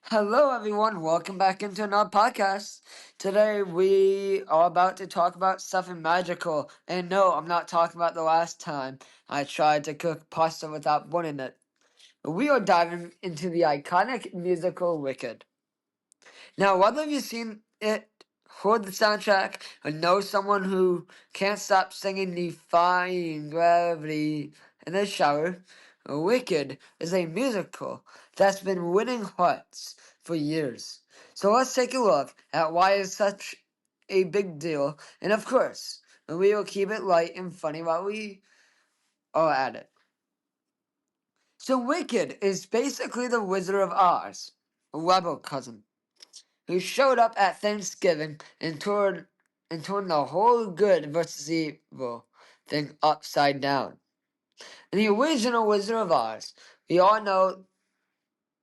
Hello, everyone. Welcome back into another podcast. Today, we are about to talk about something magical. And no, I'm not talking about the last time I tried to cook pasta without boiling it. We are diving into the iconic musical Wicked. Now, whether you've seen it, heard the soundtrack, or know someone who can't stop singing Defying Gravity in the shower, Wicked is a musical that's been winning hearts for years. So let's take a look at why it's such a big deal, and of course, we will keep it light and funny while we are at it. So Wicked is basically the Wizard of Oz, a rebel cousin who showed up at Thanksgiving and turned the whole good versus evil thing upside down. In the original Wizard of Oz, we all know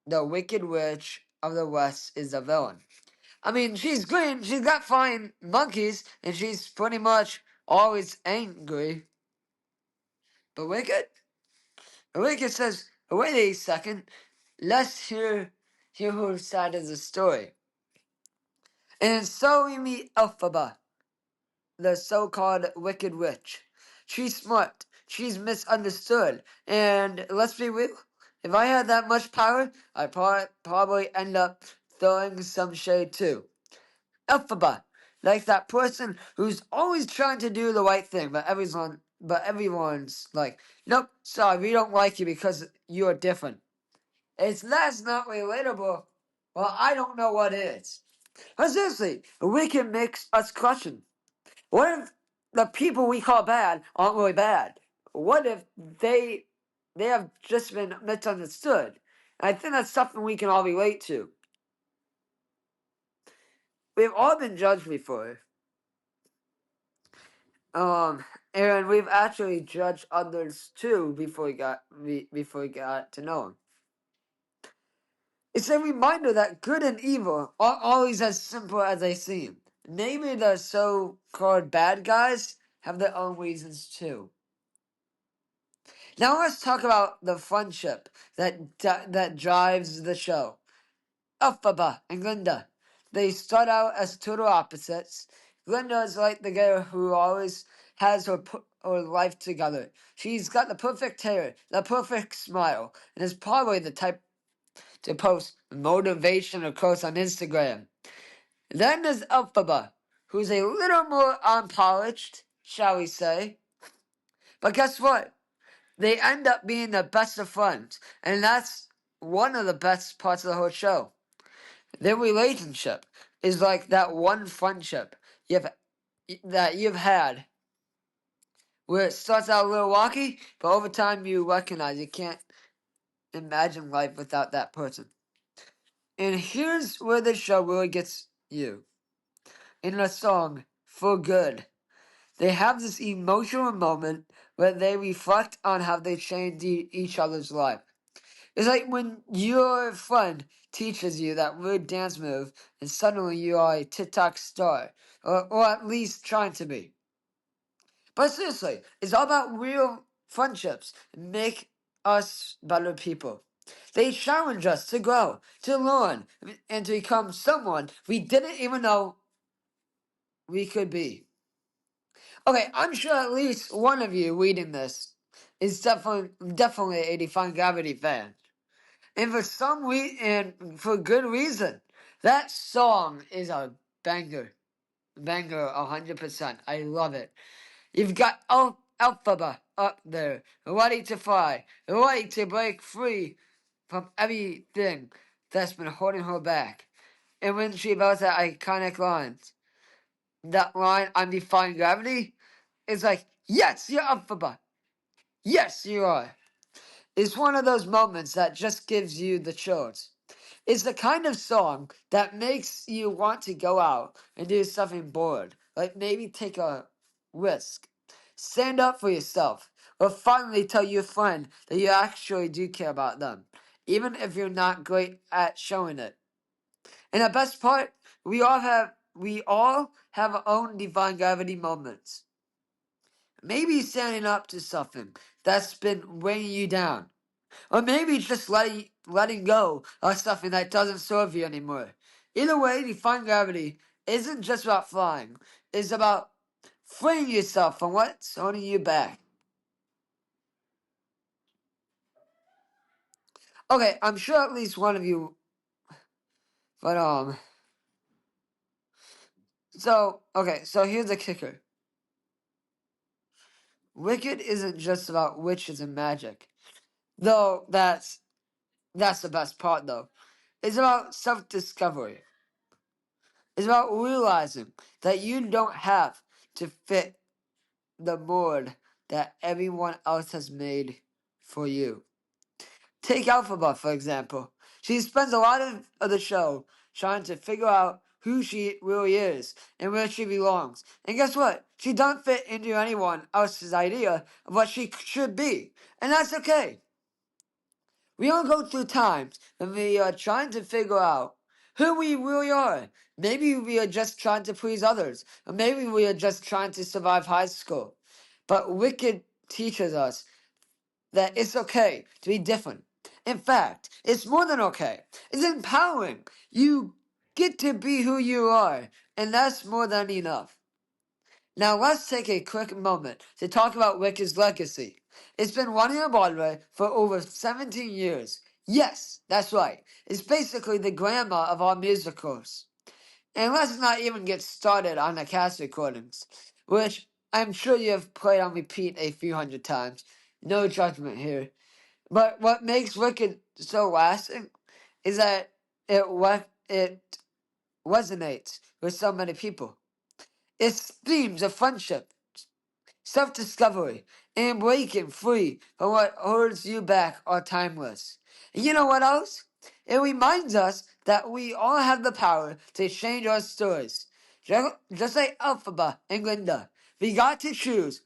the Wicked Witch of the West is the villain. I mean, she's green, she's got flying monkeys, and she's pretty much always angry. But Wicked says, wait a second, let's hear her side of the story. And so we meet Elphaba, the so-called Wicked Witch. She's smart. She's misunderstood. And let's be real, if I had that much power, I'd probably end up throwing some shade too. Elphaba, like that person who's always trying to do the right thing, but everyone's like, nope, sorry, we don't like you because you're different. That's not relatable. Well, I don't know what is. But seriously, Wicked makes us question. What if the people we call bad aren't really bad? What if they have just been misunderstood? And I think that's something we can all relate to. We've all been judged before. And we've actually judged others too before we got to know them. It's a reminder that good and evil aren't always as simple as they seem. Maybe the so-called bad guys have their own reasons too. Now let's talk about the friendship that drives the show. Elphaba and Glinda. They start out as total opposites. Glinda is like the girl who always has her life together. She's got the perfect hair, the perfect smile, and is probably the type to post motivational quotes on Instagram. Then there's Elphaba, who's a little more unpolished, shall we say. But guess what? They end up being the best of friends, and that's one of the best parts of the whole show. Their relationship is like that one friendship you've had, where it starts out a little rocky, but over time you recognize you can't imagine life without that person. And here's where the show really gets you. In the song "For Good," they have this emotional moment where they reflect on how they changed each other's life. It's like when your friend teaches you that weird dance move and suddenly you are a TikTok star, or at least trying to be. But seriously, it's all about real friendships and make us better people. They challenge us to grow, to learn, and to become someone we didn't even know we could be. Okay, I'm sure at least one of you reading this is definitely a Defying Gravity fan. And for good reason. That song is a banger. Banger 100%. I love it. You've got Alphaba up there, ready to fly, ready to break free from everything that's been holding her back. And when she wrote that iconic line, I'm defying gravity, it's like, yes, you're Alphaba. Yes, you are. It's one of those moments that just gives you the chills. It's the kind of song that makes you want to go out and do something bold, like maybe take a risk. Stand up for yourself, or finally tell your friend that you actually do care about them, even if you're not great at showing it. And the best part, we all have our own divine gravity moments. Maybe standing up to something that's been weighing you down. Or maybe just letting go of something that doesn't serve you anymore. Either way, Defying Gravity isn't just about flying. It's about freeing yourself from what's holding you back. Okay, I'm sure at least one of you, but so here's the kicker. Wicked isn't just about witches and magic. Though that's the best part though. It's about self-discovery. It's about realizing that you don't have to fit the mold that everyone else has made for you. Take Alphaba, for example. She spends a lot of the show trying to figure out who she really is and where she belongs. And guess what? She doesn't fit into anyone else's idea of what she should be. And that's okay. We all go through times when we are trying to figure out who we really are. Maybe we are just trying to please others, or maybe we are just trying to survive high school. But Wicked teaches us that it's okay to be different. In fact, it's more than okay. It's empowering. You get to be who you are, and that's more than enough. Now let's take a quick moment to talk about Wicked's legacy. It's been running on Broadway for over 17 years. Yes, that's right. It's basically the grandma of all musicals. And let's not even get started on the cast recordings, which I'm sure you have played on repeat a few hundred times. No judgment here. But what makes Wicked so lasting is that it resonates with so many people. Its themes of friendship, self-discovery, and breaking free from what holds you back are timeless. And you know what else? It reminds us that we all have the power to change our stories. Just like Alphaba and Glinda, we got to choose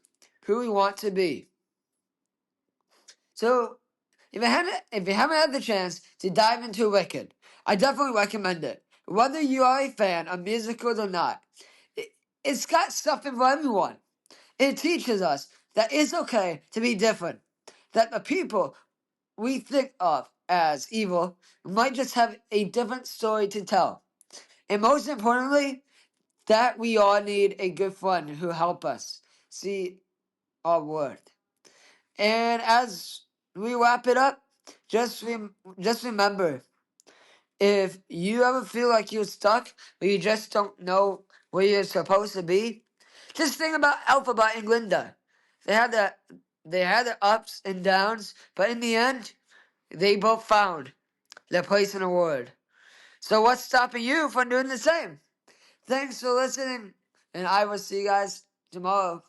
who we want to be. So, if you haven't had the chance to dive into Wicked, I definitely recommend it. Whether you are a fan of musicals or not, it, it's got something for everyone. It teaches us that it's okay to be different. That the people we think of as evil might just have a different story to tell. And most importantly, that we all need a good friend who help us see our worth. And as we wrap it up, just remember, if you ever feel like you're stuck or you just don't know where you're supposed to be, just think about Alphabet and Glinda. They had the they had the ups and downs, but in the end, they both found their place in the world. So what's stopping you from doing the same? Thanks for listening, and I will see you guys tomorrow.